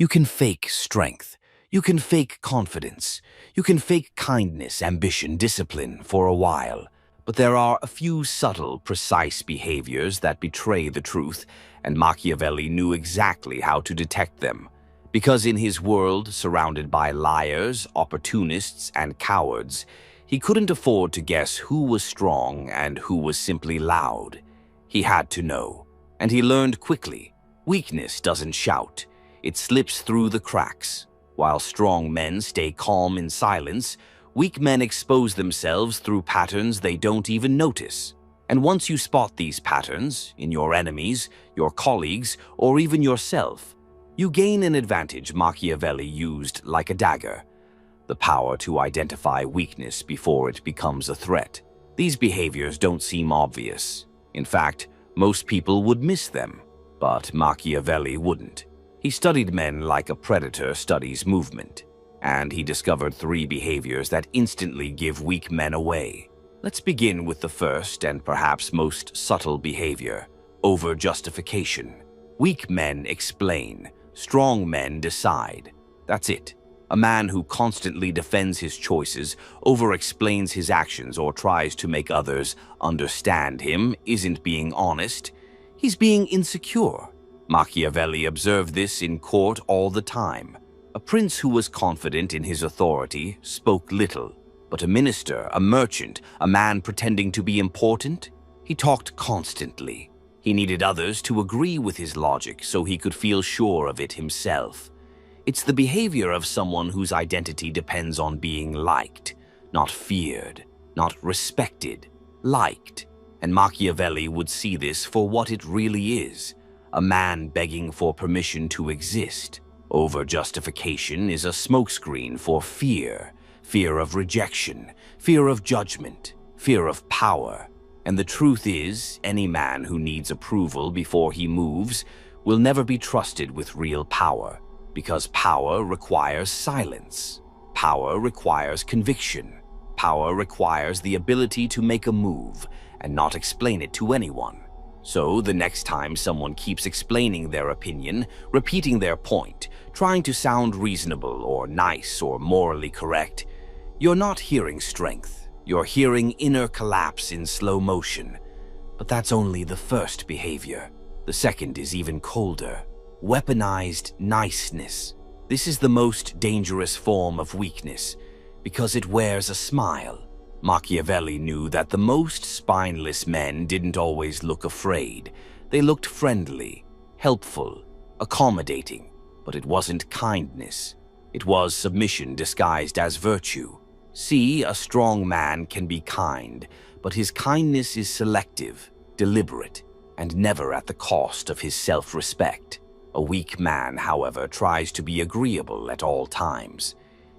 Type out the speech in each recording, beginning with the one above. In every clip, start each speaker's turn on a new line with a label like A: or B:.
A: You can fake strength. You can fake confidence. You can fake kindness, ambition, discipline for a while. But there are a few subtle, precise behaviors that betray the truth, and Machiavelli knew exactly how to detect them. Because in his world, surrounded by liars, opportunists, and cowards, he couldn't afford to guess who was strong and who was simply loud. He had to know. And he learned quickly. Weakness doesn't shout. It slips through the cracks. While strong men stay calm in silence, weak men expose themselves through patterns they don't even notice. And once you spot these patterns, in your enemies, your colleagues, or even yourself, you gain an advantage Machiavelli used like a dagger: the power to identify weakness before it becomes a threat. These behaviors don't seem obvious. In fact, most people would miss them, but Machiavelli wouldn't. He studied men like a predator studies movement, and he discovered 3 behaviors that instantly give weak men away. Let's begin with the first and perhaps most subtle behavior: over-justification. Weak men explain. Strong men decide. That's it. A man who constantly defends his choices, over-explains his actions, or tries to make others understand him isn't being honest. He's being insecure. Machiavelli observed this in court all the time. A prince who was confident in his authority spoke little, but a minister, a merchant, a man pretending to be important, he talked constantly. He needed others to agree with his logic so he could feel sure of it himself. It's the behavior of someone whose identity depends on being liked, not feared, not respected, liked. And Machiavelli would see this for what it really is: a man begging for permission to exist. Over-justification is a smokescreen for fear: fear of rejection, fear of judgment, fear of power. And the truth is, any man who needs approval before he moves will never be trusted with real power, because power requires silence. Power requires conviction. Power requires the ability to make a move and not explain it to anyone. So the next time someone keeps explaining their opinion, repeating their point, trying to sound reasonable or nice or morally correct, you're not hearing strength. You're hearing inner collapse in slow motion. But that's only the first behavior. The second is even colder: weaponized niceness. This is the most dangerous form of weakness because it wears a smile. Machiavelli knew that the most spineless men didn't always look afraid. They looked friendly, helpful, accommodating. But it wasn't kindness. It was submission disguised as virtue. See, a strong man can be kind, but his kindness is selective, deliberate, and never at the cost of his self-respect. A weak man, however, tries to be agreeable at all times.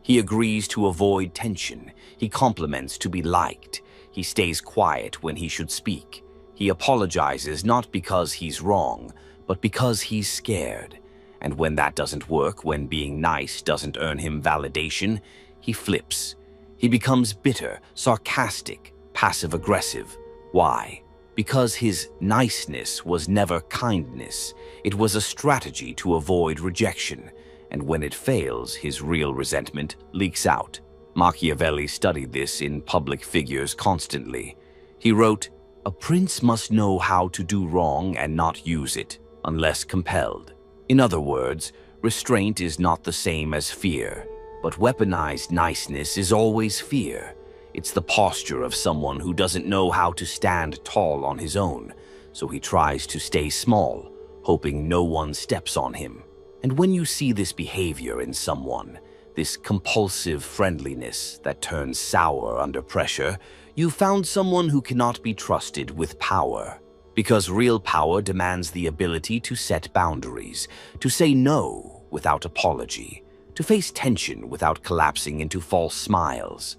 A: He agrees to avoid tension. He compliments to be liked. He stays quiet when he should speak. He apologizes not because he's wrong, but because he's scared. And when that doesn't work, when being nice doesn't earn him validation, he flips. He becomes bitter, sarcastic, passive-aggressive. Why? Because his niceness was never kindness. It was a strategy to avoid rejection, and when it fails, his real resentment leaks out. Machiavelli studied this in public figures constantly. He wrote, "A prince must know how to do wrong and not use it, unless compelled." In other words, restraint is not the same as fear. But weaponized niceness is always fear. It's the posture of someone who doesn't know how to stand tall on his own, so he tries to stay small, hoping no one steps on him. And when you see this behavior in someone, this compulsive friendliness that turns sour under pressure, you've found someone who cannot be trusted with power. Because real power demands the ability to set boundaries, to say no without apology, to face tension without collapsing into false smiles.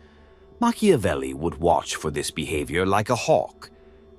A: Machiavelli would watch for this behavior like a hawk,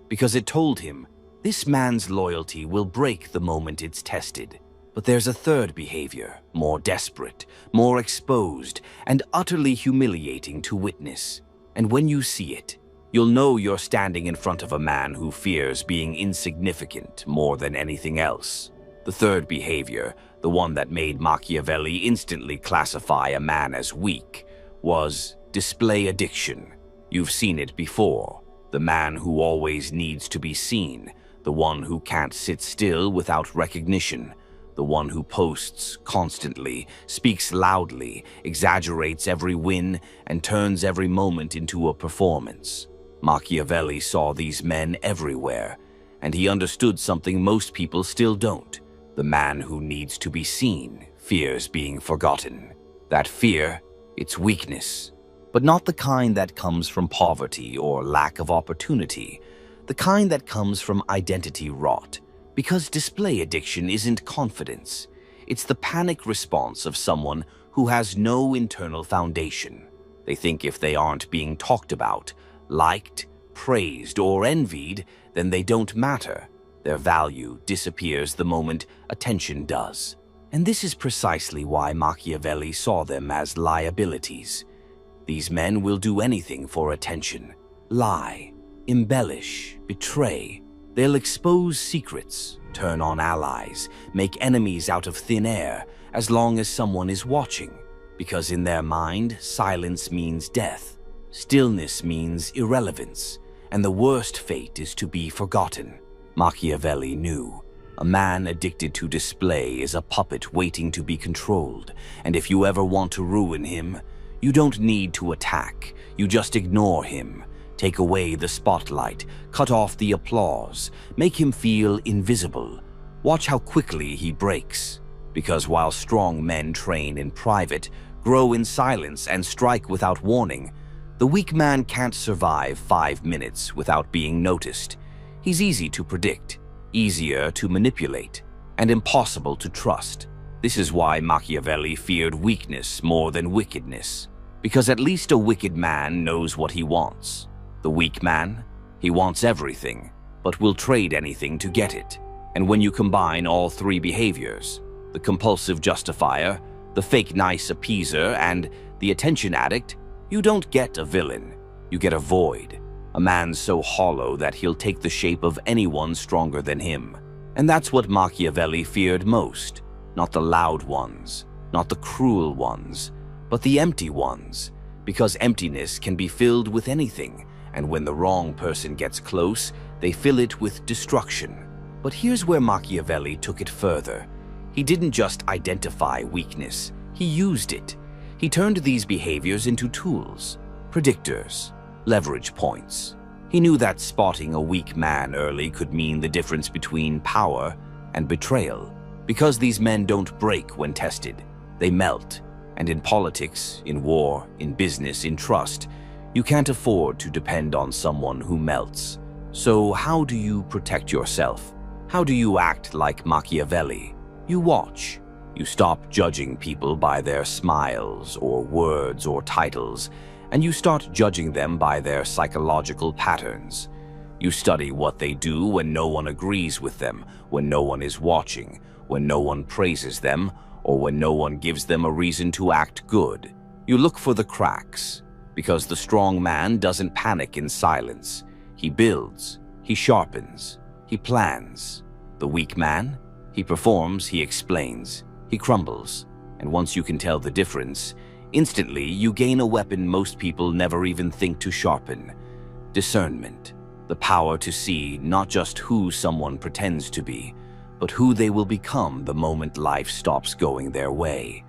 A: because it told him, this man's loyalty will break the moment it's tested. But there's a third behavior, more desperate, more exposed, and utterly humiliating to witness. And when you see it, you'll know you're standing in front of a man who fears being insignificant more than anything else. The third behavior, the one that made Machiavelli instantly classify a man as weak, was display addiction. You've seen it before. The man who always needs to be seen, the one who can't sit still without recognition, the one who posts constantly, speaks loudly, exaggerates every win, and turns every moment into a performance. Machiavelli saw these men everywhere, and he understood something most people still don't. The man who needs to be seen fears being forgotten. That fear, it's weakness. But not the kind that comes from poverty or lack of opportunity, the kind that comes from identity rot. Because display addiction isn't confidence. It's the panic response of someone who has no internal foundation. They think if they aren't being talked about, liked, praised, or envied, then they don't matter. Their value disappears the moment attention does. And this is precisely why Machiavelli saw them as liabilities. These men will do anything for attention. Lie, embellish, betray. They'll expose secrets, turn on allies, make enemies out of thin air, as long as someone is watching. Because in their mind, silence means death. Stillness means irrelevance. And the worst fate is to be forgotten. Machiavelli knew. A man addicted to display is a puppet waiting to be controlled. And if you ever want to ruin him, you don't need to attack, you just ignore him. Take away the spotlight, cut off the applause, make him feel invisible. Watch how quickly he breaks. Because while strong men train in private, grow in silence, and strike without warning, the weak man can't survive 5 minutes without being noticed. He's easy to predict, easier to manipulate, and impossible to trust. This is why Machiavelli feared weakness more than wickedness. Because at least a wicked man knows what he wants. The weak man, he wants everything, but will trade anything to get it. And when you combine all three behaviors, the compulsive justifier, the fake nice appeaser, and the attention addict, you don't get a villain, you get a void. A man so hollow that he'll take the shape of anyone stronger than him. And that's what Machiavelli feared most. Not the loud ones, not the cruel ones, but the empty ones. Because emptiness can be filled with anything, and when the wrong person gets close, they fill it with destruction. But here's where Machiavelli took it further. He didn't just identify weakness, he used it. He turned these behaviors into tools, predictors, leverage points. He knew that spotting a weak man early could mean the difference between power and betrayal. Because these men don't break when tested, they melt. And in politics, in war, in business, in trust, you can't afford to depend on someone who melts. So how do you protect yourself? How do you act like Machiavelli? You watch. You stop judging people by their smiles or words or titles, and you start judging them by their psychological patterns. You study what they do when no one agrees with them, when no one is watching, when no one praises them, or when no one gives them a reason to act good. You look for the cracks, because the strong man doesn't panic in silence. He builds, he sharpens, he plans. The weak man, he performs, he explains, he crumbles. And once you can tell the difference, instantly you gain a weapon most people never even think to sharpen. Discernment, the power to see not just who someone pretends to be, but who they will become the moment life stops going their way.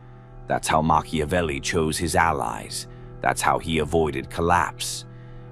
A: That's how Machiavelli chose his allies. That's how he avoided collapse.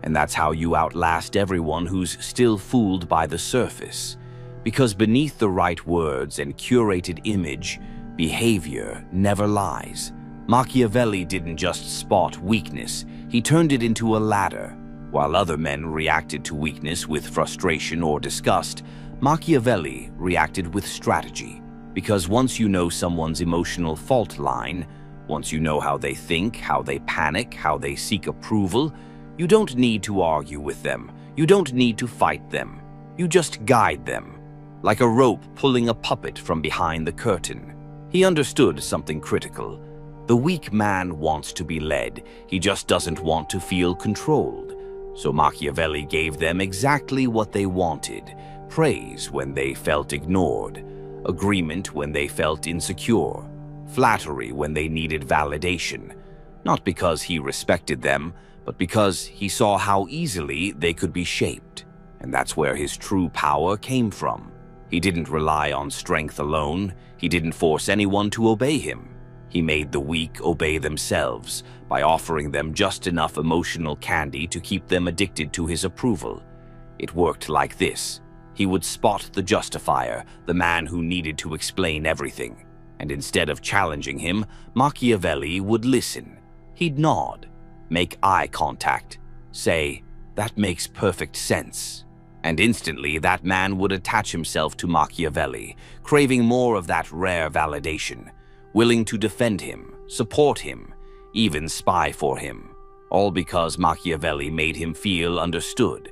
A: And that's how you outlast everyone who's still fooled by the surface. Because beneath the right words and curated image, behavior never lies. Machiavelli didn't just spot weakness, he turned it into a ladder. While other men reacted to weakness with frustration or disgust, Machiavelli reacted with strategy. Because once you know someone's emotional fault line, once you know how they think, how they panic, how they seek approval, you don't need to argue with them. You don't need to fight them. You just guide them. Like a rope pulling a puppet from behind the curtain. He understood something critical. The weak man wants to be led. He just doesn't want to feel controlled. So Machiavelli gave them exactly what they wanted. Praise when they felt ignored. agreement when they felt insecure, flattery when they needed validation, not because he respected them, but because he saw how easily they could be shaped. And that's where his true power came from. He didn't rely on strength alone. He didn't force anyone to obey him. He made the weak obey themselves by offering them just enough emotional candy to keep them addicted to his approval. It worked like this. He would spot the justifier, the man who needed to explain everything. And instead of challenging him, Machiavelli would listen. He'd nod, make eye contact, say, "That makes perfect sense." And instantly that man would attach himself to Machiavelli, craving more of that rare validation, willing to defend him, support him, even spy for him, all because Machiavelli made him feel understood.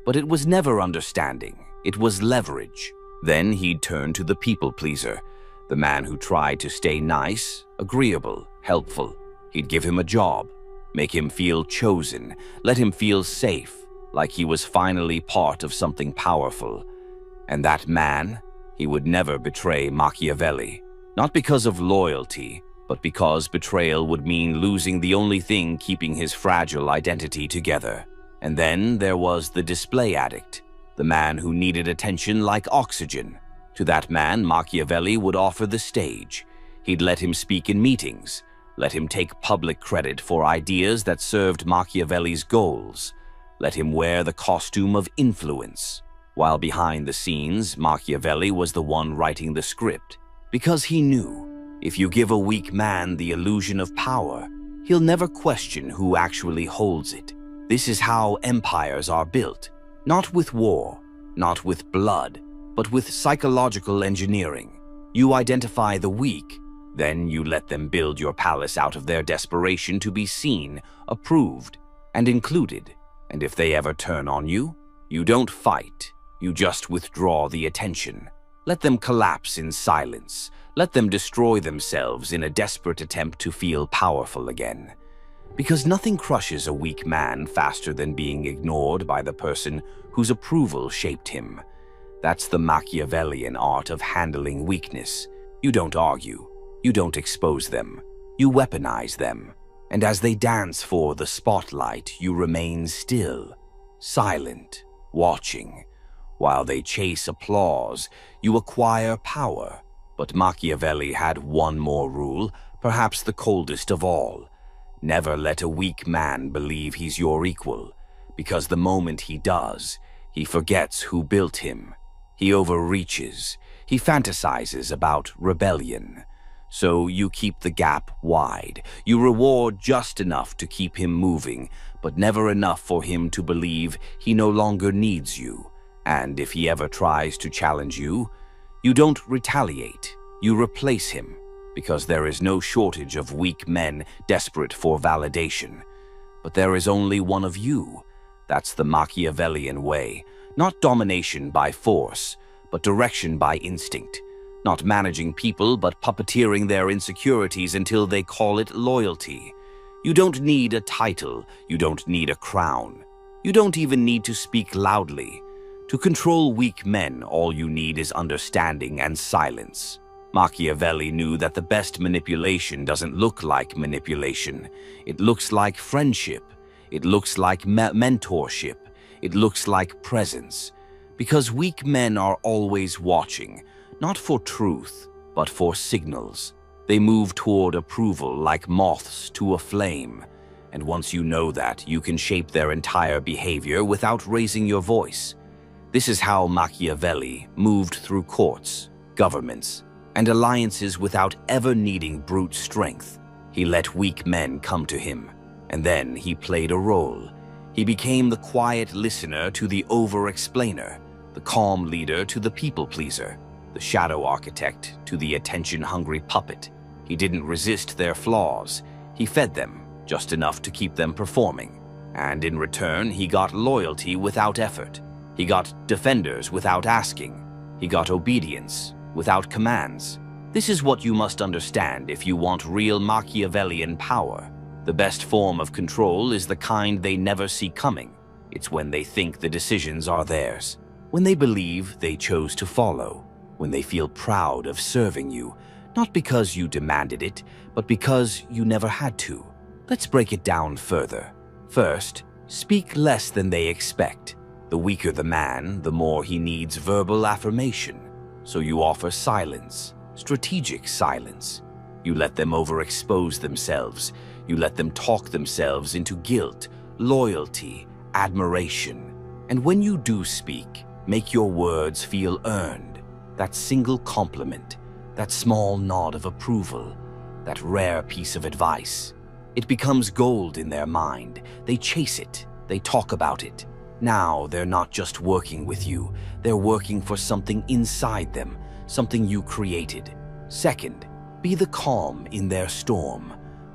A: But it was never understanding, it was leverage. Then he'd turn to the people pleaser, the man who tried to stay nice, agreeable, helpful. He'd give him a job, make him feel chosen, let him feel safe, like he was finally part of something powerful. And that man, he would never betray Machiavelli, not because of loyalty, but because betrayal would mean losing the only thing keeping his fragile identity together. And then there was the display addict, the man who needed attention like oxygen. To that man, Machiavelli would offer the stage. He'd let him speak in meetings, let him take public credit for ideas that served Machiavelli's goals, let him wear the costume of influence. While behind the scenes, Machiavelli was the one writing the script, because he knew, if you give a weak man the illusion of power, he'll never question who actually holds it. This is how empires are built, not with war, not with blood, but with psychological engineering. You identify the weak, then you let them build your palace out of their desperation to be seen, approved, and included. And if they ever turn on you, you don't fight, you just withdraw the attention. Let them collapse in silence. Let them destroy themselves in a desperate attempt to feel powerful again. Because nothing crushes a weak man faster than being ignored by the person whose approval shaped him. That's the Machiavellian art of handling weakness. You don't argue. You don't expose them. You weaponize them. And as they dance for the spotlight, you remain still, silent, watching. While they chase applause, you acquire power. But Machiavelli had one more rule, perhaps the coldest of all. Never let a weak man believe he's your equal, because the moment he does, he forgets who built him. He overreaches. He fantasizes about rebellion. So you keep the gap wide. You reward just enough to keep him moving, but never enough for him to believe he no longer needs you. And if he ever tries to challenge you, you don't retaliate. You replace him, because there is no shortage of weak men desperate for validation. But there is only one of you. That's the Machiavellian way. Not domination by force, but direction by instinct. Not managing people, but puppeteering their insecurities until they call it loyalty. You don't need a title. You don't need a crown. You don't even need to speak loudly. To control weak men, all you need is understanding and silence. Machiavelli knew that the best manipulation doesn't look like manipulation. It looks like friendship. It looks like mentorship. It looks like presence. Because weak men are always watching, not for truth, but for signals. They move toward approval like moths to a flame. And once you know that, you can shape their entire behavior without raising your voice. This is how Machiavelli moved through courts, governments, and alliances without ever needing brute strength. He let weak men come to him, and then he played a role. He became the quiet listener to the over-explainer, the calm leader to the people-pleaser, the shadow architect to the attention-hungry puppet. He didn't resist their flaws. He fed them, just enough to keep them performing. And in return, he got loyalty without effort. He got defenders without asking. He got obedience without commands. This is what you must understand if you want real Machiavellian power. The best form of control is the kind they never see coming. It's when they think the decisions are theirs, when they believe they chose to follow, when they feel proud of serving you, not because you demanded it, but because you never had to. Let's break it down further. First, speak less than they expect. The weaker the man, the more he needs verbal affirmation. So you offer silence, strategic silence. You let them overexpose themselves. You let them talk themselves into guilt, loyalty, admiration. And when you do speak, make your words feel earned. That single compliment, that small nod of approval, that rare piece of advice. It becomes gold in their mind. They chase it. They talk about it. Now they're not just working with you. They're working for something inside them, something you created. Second, be the calm in their storm.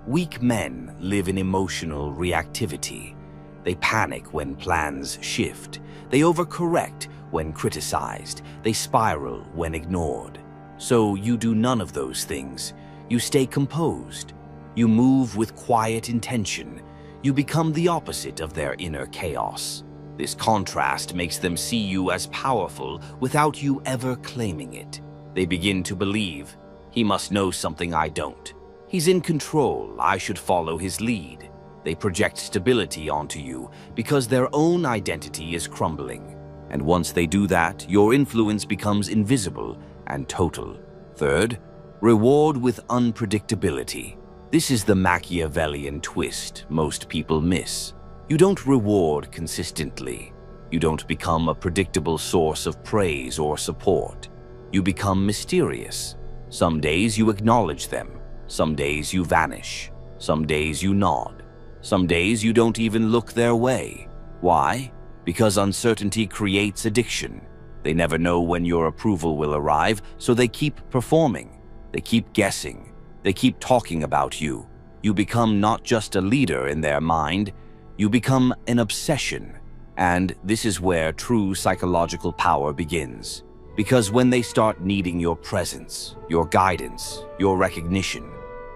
A: Weak men live in emotional reactivity. They panic when plans shift. They overcorrect when criticized. They spiral when ignored. So you do none of those things. You stay composed. You move with quiet intention. You become the opposite of their inner chaos. This contrast makes them see you as powerful without you ever claiming it. They begin to believe, he must know something I don't. He's in control, I should follow his lead. They project stability onto you because their own identity is crumbling. And once they do that, your influence becomes invisible and total. Third, reward with unpredictability. This is the Machiavellian twist most people miss. You don't reward consistently. You don't become a predictable source of praise or support. You become mysterious. Some days you acknowledge them. Some days you vanish. Some days you nod. Some days you don't even look their way. Why? Because uncertainty creates addiction. They never know when your approval will arrive, so they keep performing. They keep guessing. They keep talking about you. You become not just a leader in their mind, you become an obsession. And this is where true psychological power begins. Because when they start needing your presence, your guidance, your recognition,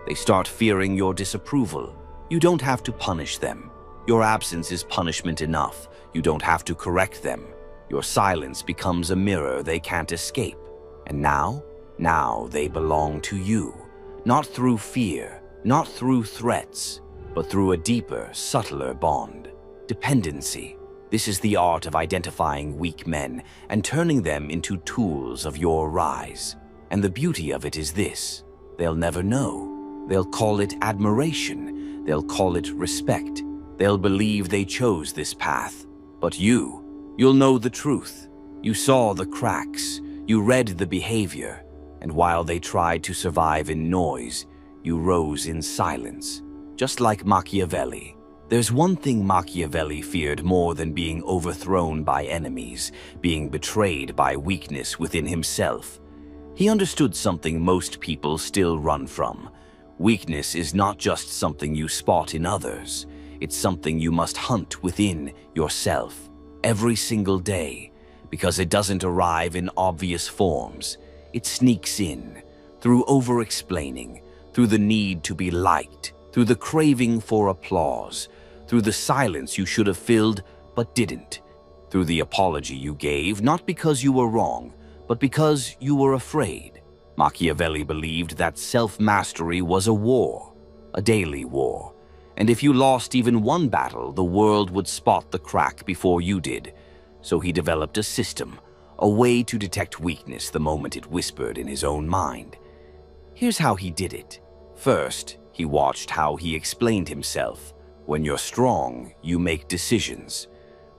A: they start fearing your disapproval. You don't have to punish them. Your absence is punishment enough. You don't have to correct them. Your silence becomes a mirror they can't escape. And now they belong to you. Not through fear, not through threats, but through a deeper, subtler bond. Dependency. This is the art of identifying weak men and turning them into tools of your rise. And the beauty of it is this: they'll never know. They'll call it admiration. They'll call it respect. They'll believe they chose this path. But you'll know the truth. You saw the cracks. You read the behavior. And while they tried to survive in noise, you rose in silence. Just like Machiavelli. There's one thing Machiavelli feared more than being overthrown by enemies, being betrayed by weakness within himself. He understood something most people still run from. Weakness is not just something you spot in others. It's something you must hunt within yourself every single day, because it doesn't arrive in obvious forms. It sneaks in, through over-explaining, through the need to be liked, through the craving for applause, through the silence you should have filled but didn't, through the apology you gave not because you were wrong, but because you were afraid. Machiavelli believed that self-mastery was a war, a daily war, and if you lost even one battle, the world would spot the crack before you did. So he developed a system, a way to detect weakness the moment it whispered in his own mind. Here's how he did it. First, he watched how he explained himself. When you're strong, you make decisions.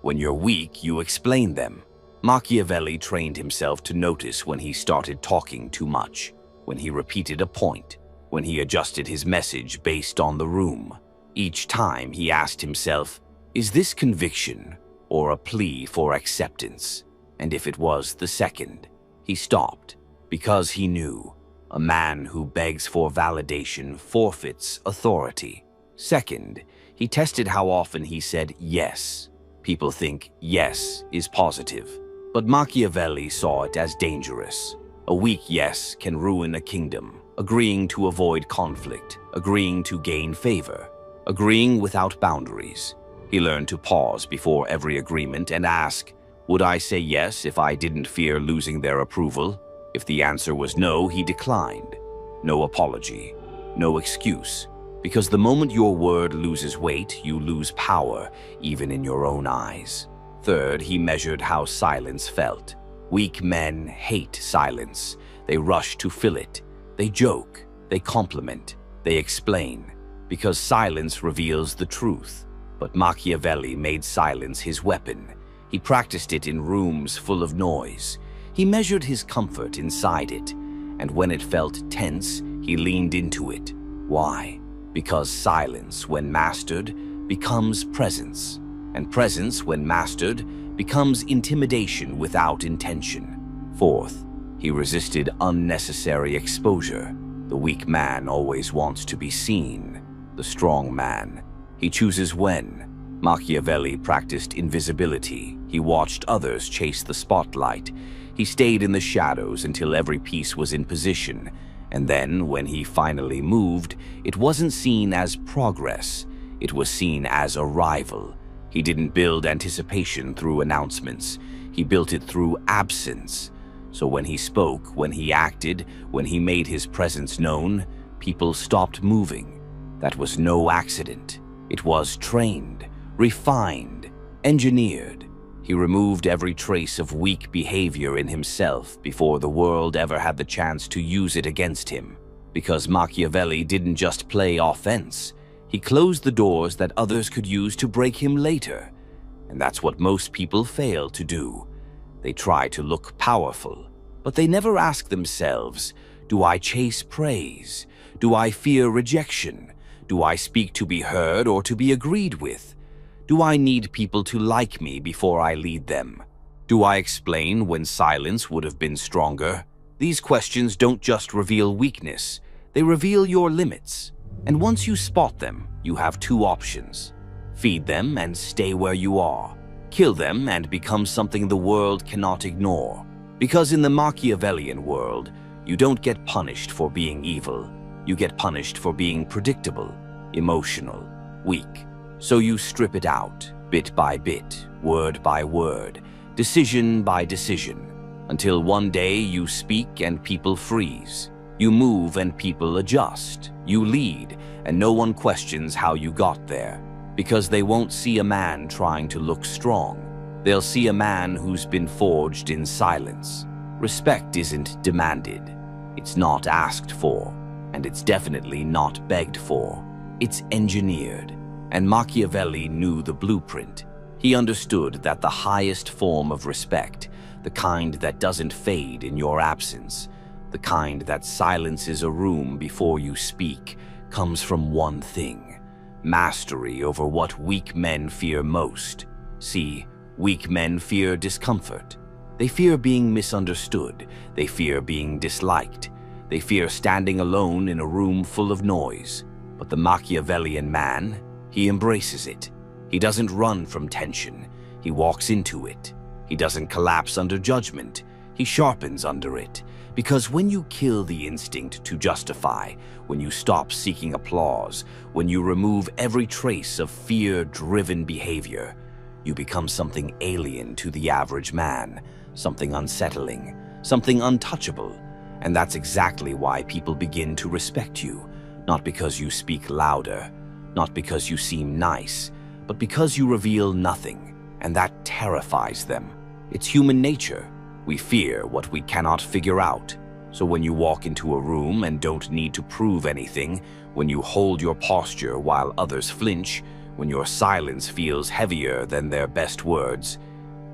A: When you're weak, you explain them. Machiavelli trained himself to notice when he started talking too much, when he repeated a point, when he adjusted his message based on the room. Each time he asked himself, is this conviction or a plea for acceptance? And if it was the second, he stopped, because he knew a man who begs for validation forfeits authority. Second, he tested how often he said yes. People think yes is positive, but Machiavelli saw it as dangerous. A weak yes can ruin a kingdom, agreeing to avoid conflict, agreeing to gain favor, agreeing without boundaries. He learned to pause before every agreement and ask, would I say yes if I didn't fear losing their approval? If the answer was no, he declined. No apology, no excuse. Because the moment your word loses weight, you lose power, even in your own eyes. Third, he measured how silence felt. Weak men hate silence. They rush to fill it. They joke, they compliment, they explain, because silence reveals the truth. But Machiavelli made silence his weapon. He practiced it in rooms full of noise. He measured his comfort inside it, and when it felt tense, he leaned into it. Why? Because silence, when mastered, becomes presence, and presence, when mastered, becomes intimidation without intention. Fourth, he resisted unnecessary exposure. The weak man always wants to be seen. The strong man, he chooses when. Machiavelli practiced invisibility. He watched others chase the spotlight. He stayed in the shadows until every piece was in position. And then, when he finally moved, it wasn't seen as progress. It was seen as arrival. He didn't build anticipation through announcements. He built it through absence. So when he spoke, when he acted, when he made his presence known, people stopped moving. That was no accident. It was trained, refined, engineered. He removed every trace of weak behavior in himself before the world ever had the chance to use it against him. Because Machiavelli didn't just play offense. He closed the doors that others could use to break him later. And that's what most people fail to do. They try to look powerful, but they never ask themselves, do I chase praise? Do I fear rejection? Do I speak to be heard or to be agreed with? Do I need people to like me before I lead them? Do I explain when silence would have been stronger? These questions don't just reveal weakness, they reveal your limits. And once you spot them, you have two options. Feed them and stay where you are. Kill them and become something the world cannot ignore. Because in the Machiavellian world, you don't get punished for being evil. You get punished for being predictable, emotional, weak. So you strip it out, bit by bit, word by word, decision by decision, until one day you speak and people freeze. You move and people adjust. You lead, and no one questions how you got there. Because they won't see a man trying to look strong. They'll see a man who's been forged in silence. Respect isn't demanded. It's not asked for. And it's definitely not begged for. It's engineered. And Machiavelli knew the blueprint. He understood that the highest form of respect, the kind that doesn't fade in your absence, the kind that silences a room before you speak, comes from one thing: mastery over what weak men fear most. See, weak men fear discomfort. They fear being misunderstood. They fear being disliked. They fear standing alone in a room full of noise. But the Machiavellian man, he embraces it. He doesn't run from tension. He walks into it. He doesn't collapse under judgment. He sharpens under it. Because when you kill the instinct to justify, when you stop seeking applause, when you remove every trace of fear-driven behavior, you become something alien to the average man, something unsettling, something untouchable. And that's exactly why people begin to respect you, not because you speak louder, not because you seem nice, but because you reveal nothing, and that terrifies them. It's human nature. We fear what we cannot figure out. So when you walk into a room and don't need to prove anything, when you hold your posture while others flinch, when your silence feels heavier than their best words,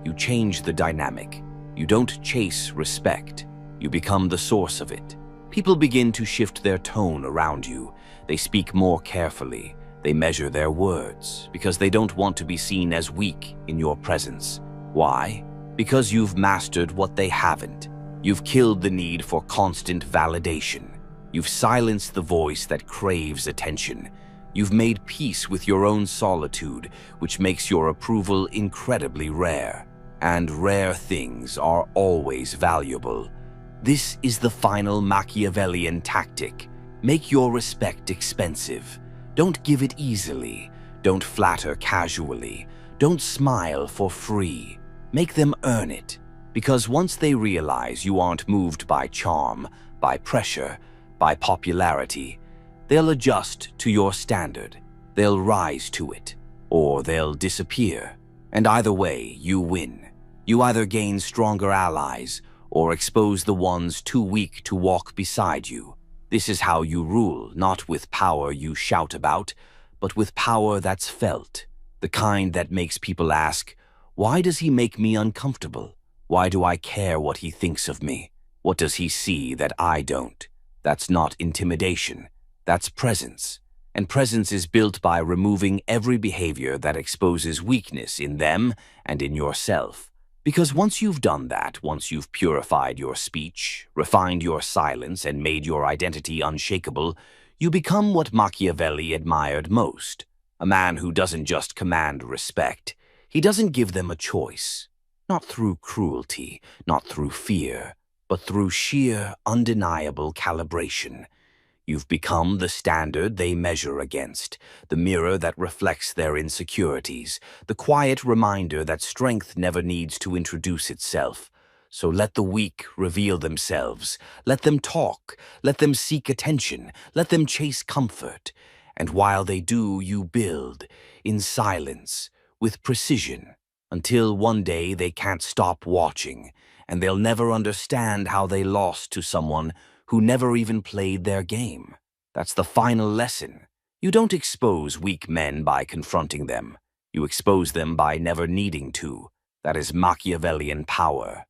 A: you change the dynamic. You don't chase respect. You become the source of it. People begin to shift their tone around you. They speak more carefully. They measure their words because they don't want to be seen as weak in your presence. Why? Because you've mastered what they haven't. You've killed the need for constant validation. You've silenced the voice that craves attention. You've made peace with your own solitude, which makes your approval incredibly rare. And rare things are always valuable. This is the final Machiavellian tactic. Make your respect expensive. Don't give it easily. Don't flatter casually. Don't smile for free. Make them earn it. Because once they realize you aren't moved by charm, by pressure, by popularity, they'll adjust to your standard. They'll rise to it, or they'll disappear. And either way, you win. You either gain stronger allies or expose the ones too weak to walk beside you. This is how you rule, not with power you shout about, but with power that's felt. The kind that makes people ask, why does he make me uncomfortable? Why do I care what he thinks of me? What does he see that I don't? That's not intimidation. That's presence. And presence is built by removing every behavior that exposes weakness in them and in yourself. Because once you've done that, once you've purified your speech, refined your silence, and made your identity unshakable, you become what Machiavelli admired most. A man who doesn't just command respect. He doesn't give them a choice. Not through cruelty, not through fear, but through sheer, undeniable calibration. You've become the standard they measure against, the mirror that reflects their insecurities, the quiet reminder that strength never needs to introduce itself. So let the weak reveal themselves. Let them talk. Let them seek attention. Let them chase comfort. And while they do, you build, in silence, with precision, until one day they can't stop watching, and they'll never understand how they lost to someone who never even played their game. That's the final lesson. You don't expose weak men by confronting them. You expose them by never needing to. That is Machiavellian power.